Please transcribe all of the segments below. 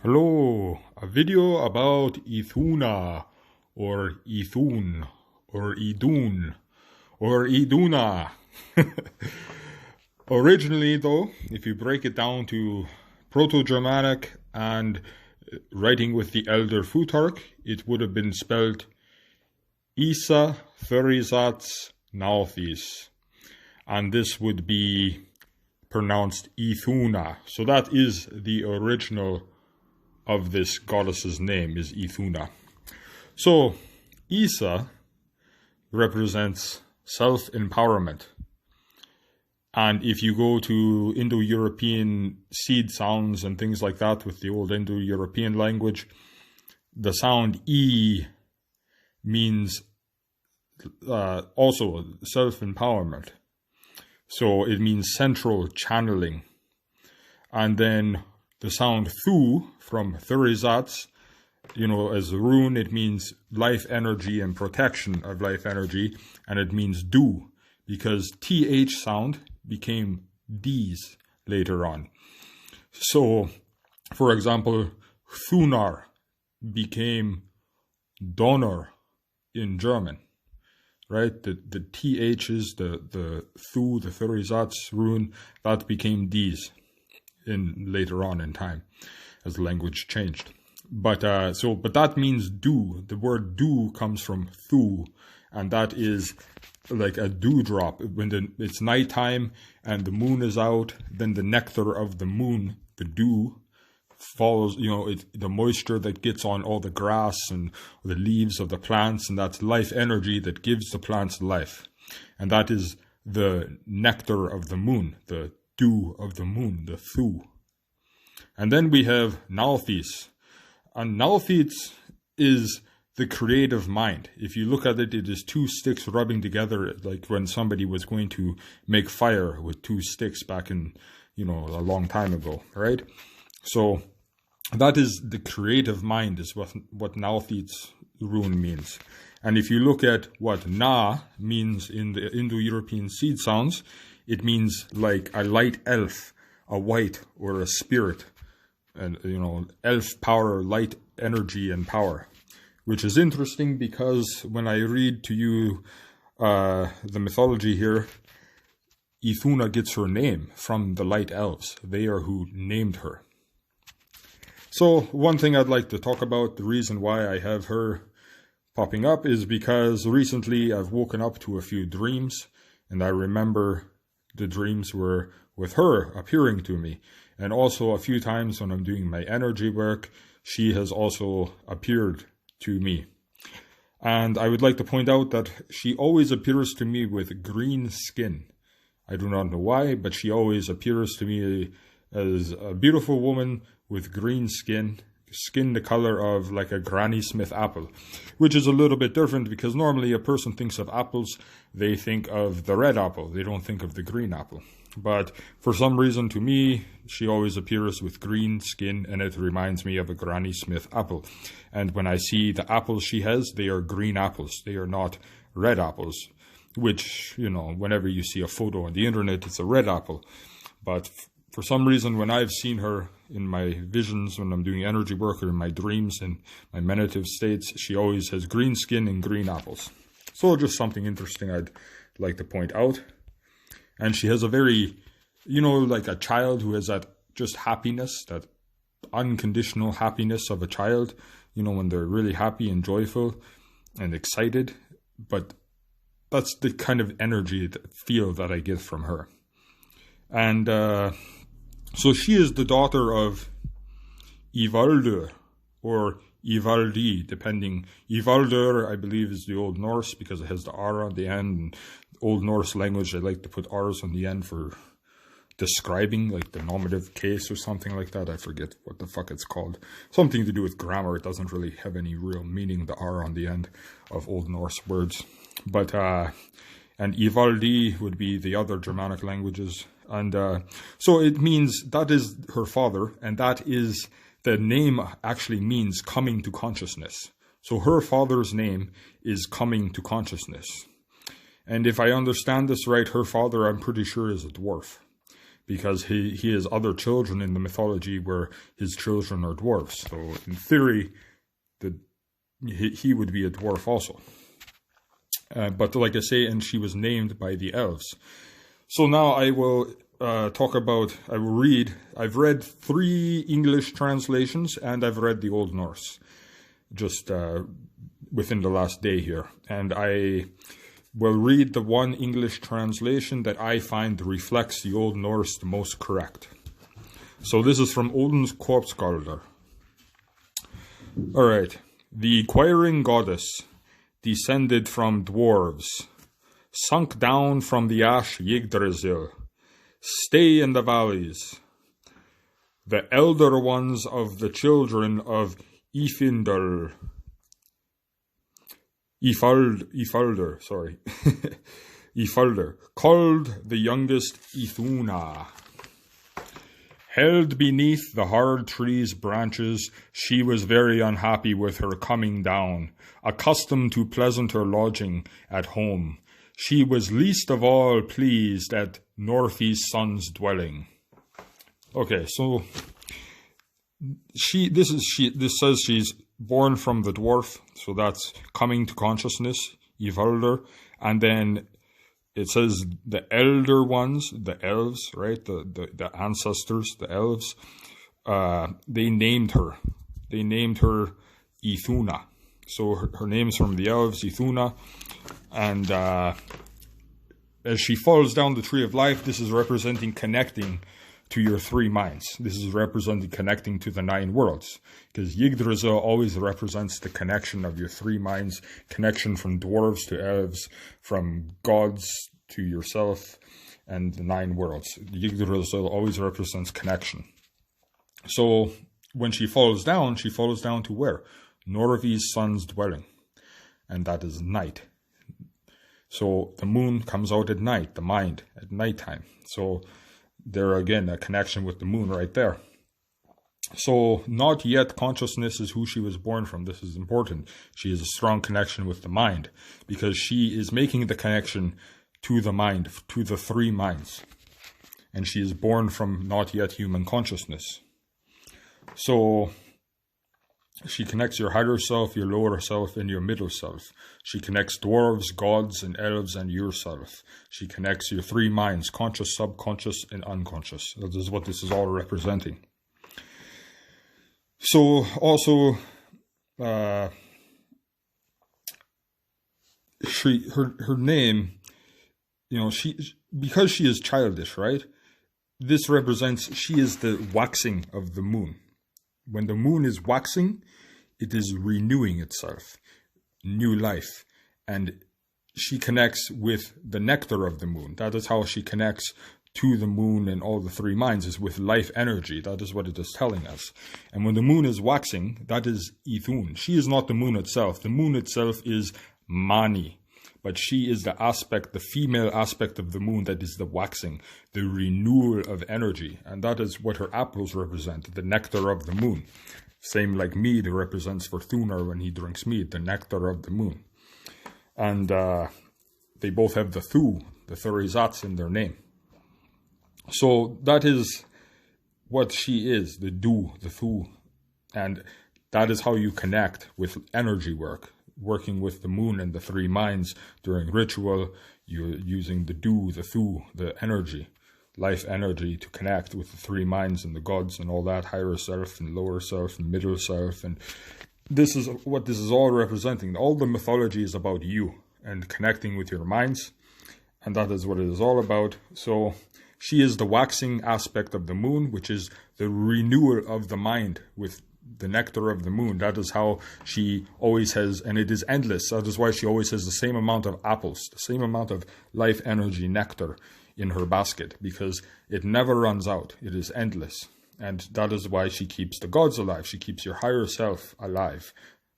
Hello, a video about Iđunna, or Iđun, or Iđun, or Iđunna. Originally, though, if you break it down to Proto-Germanic and writing with the elder Futhark, it would have been spelled Isa Thurisats Nauthis, and this would be pronounced Iđunna. So that is the original of this goddess's name, is Iđunna. So Isa represents self-empowerment. And if you go to Indo-European seed sounds and things like that with the old Indo-European language, the sound E means also self-empowerment. So it means central channeling. And then the sound Thu from Thurisats, as a rune, it means life energy and protection of life energy. And it means do, because TH sound became Ds later on. So, for example, Thunar became Donner in German, right? The THs, the Thu, the Thurisats rune, that became Ds later on in time as the language changed. But that means do. The word do comes from Thu, and that is like a dewdrop. When it's nighttime and the moon is out, then the nectar of the moon, the dew, follows, the moisture that gets on all the grass and the leaves of the plants, and that's life energy that gives the plants life. And that is the nectar of the moon, the dew of the moon, the Thu. And then we have Nauthis. And Nauthis is the creative mind. If you look at it, it is two sticks rubbing together, like when somebody was going to make fire with two sticks back in, a long time ago, right? So that is the creative mind, is what Nauthis rune means. And if you look at what Na means in the Indo-European seed sounds, it means like a light elf, a white, or a spirit. And, elf power, light energy and power. Which is interesting because when I read to you the mythology here, Iđunna gets her name from the light elves. They are who named her. So one thing I'd like to talk about, the reason why I have her popping up, is because recently I've woken up to a few dreams, and I remember the dreams were with her appearing to me. And also a few times when I'm doing my energy work, she has also appeared to me. And I would like to point out that she always appears to me with green skin. I do not know why, but she always appears to me as a beautiful woman with green skin the color of like a Granny Smith apple, which is a little bit different because normally a person thinks of apples, they think of the red apple, they don't think of the green apple. But for some reason, to me, she always appears with green skin, and it reminds me of a Granny Smith apple. And when I see the apples she has, they are green apples. They are not red apples, which, whenever you see a photo on the internet, it's a red apple. But for some reason, when I've seen her in my visions, when I'm doing energy work, or in my dreams and my meditative states, she always has green skin and green apples. So just something interesting I'd like to point out. And she has a very, like a child who has that just happiness, that unconditional happiness of a child, when they're really happy and joyful and excited. But that's the kind of energy, feel that I get from her. And so she is the daughter of Ivaldur, or Ivaldi, depending. Ivaldur, I believe, is the Old Norse because it has the R on the end. And Old Norse language, I like to put R's on the end for describing, like the nominative case or something like that. I forget what the fuck it's called. Something to do with grammar. It doesn't really have any real meaning, the R on the end of Old Norse words. But, and Ivaldi would be the other Germanic languages. And so it means that is her father, and that is, the name actually means coming to consciousness. So her father's name is coming to consciousness. And if I understand this right, her father, I'm pretty sure, is a dwarf. because he has other children in the mythology where his children are dwarves. So in theory, he would be a dwarf also. But like I say, and she was named by the elves. So now I will read. I've read 3 English translations, and I've read the Old Norse just within the last day here. And I will read the one English translation that I find reflects the Old Norse the most correct. So this is from Odin's Korpsgalder. All right. The inquiring goddess descended from dwarves, sunk down from the ash Yggdrasil, stay in the valleys. The elder ones of the children of Ifaldr, called the youngest Iđunna. Held beneath the hard tree's branches, she was very unhappy with her coming down. Accustomed to pleasanter lodging at home, she was least of all pleased at Northeast Sun's dwelling. Okay, so this says she's born from the dwarf, so that's coming to consciousness, Ivalder, and then it says the elder ones, the elves, right? The ancestors, the elves, they named her. They named her Iđunna. So her name's from the elves, Iđunna. And as she falls down the tree of life, this is representing connecting to your 3 minds. This is representing connecting to the 9 worlds. Because Yggdrasil always represents the connection of your 3 minds, connection from dwarves to elves, from gods to yourself, and the 9 worlds. Yggdrasil always represents connection. So when she falls down to where? Norvi's sun's dwelling. And that is night. So the moon comes out at night, the mind, at nighttime. So there again, a connection with the moon right there. So not yet consciousness is who she was born from. This is important. She has a strong connection with the mind because she is making the connection to the mind, to the 3 minds. And she is born from not yet human consciousness. So she connects your higher self, your lower self, and your middle self. She connects dwarves, gods, and elves, and yourself. She connects your 3 minds, conscious, subconscious, and unconscious. That is what this is all representing. So also, her name, because she is childish, right? This represents she is the waxing of the moon. When the moon is waxing, it is renewing itself, new life. And she connects with the nectar of the moon. That is how she connects to the moon and all the 3 minds, is with life energy. That is what it is telling us. And when the moon is waxing, that is Iđunn. She is not the moon itself. The moon itself is Mani. But she is the aspect, the female aspect of the moon that is the waxing, the renewal of energy. And that is what her apples represent, the nectar of the moon. Same like mead represents for Thunar when he drinks mead, the nectar of the moon. And they both have the Thu, the Thurizats in their name. So that is what she is, the Du, the Thu. And that is how you connect with energy work. Working with the moon and the 3 minds during ritual, you're using the Du, the Thu, the energy, life energy to connect with the 3 minds and the gods and all that, higher self and lower self and middle self. And this is what this is all representing. All the mythology is about you and connecting with your minds. And that is what it is all about. So she is the waxing aspect of the moon, which is the renewal of the mind with the nectar of the moon. That is how she always has, and it is endless. That is why she always has the same amount of apples, the same amount of life energy nectar in her basket, because it never runs out. It is endless. And that is why she keeps the gods alive. She keeps your higher self alive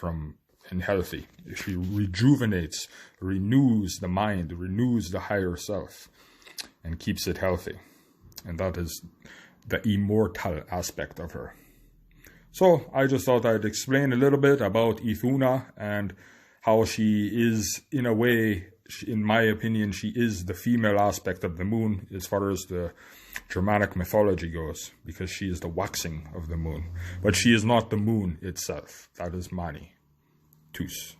and healthy. She rejuvenates, renews the mind, renews the higher self, and keeps it healthy. And that is the immortal aspect of her. So I just thought I'd explain a little bit about Iđunna and how she is, in a way, in my opinion, she is the female aspect of the moon as far as the Germanic mythology goes, because she is the waxing of the moon. But she is not the moon itself. That is Mani. Tus.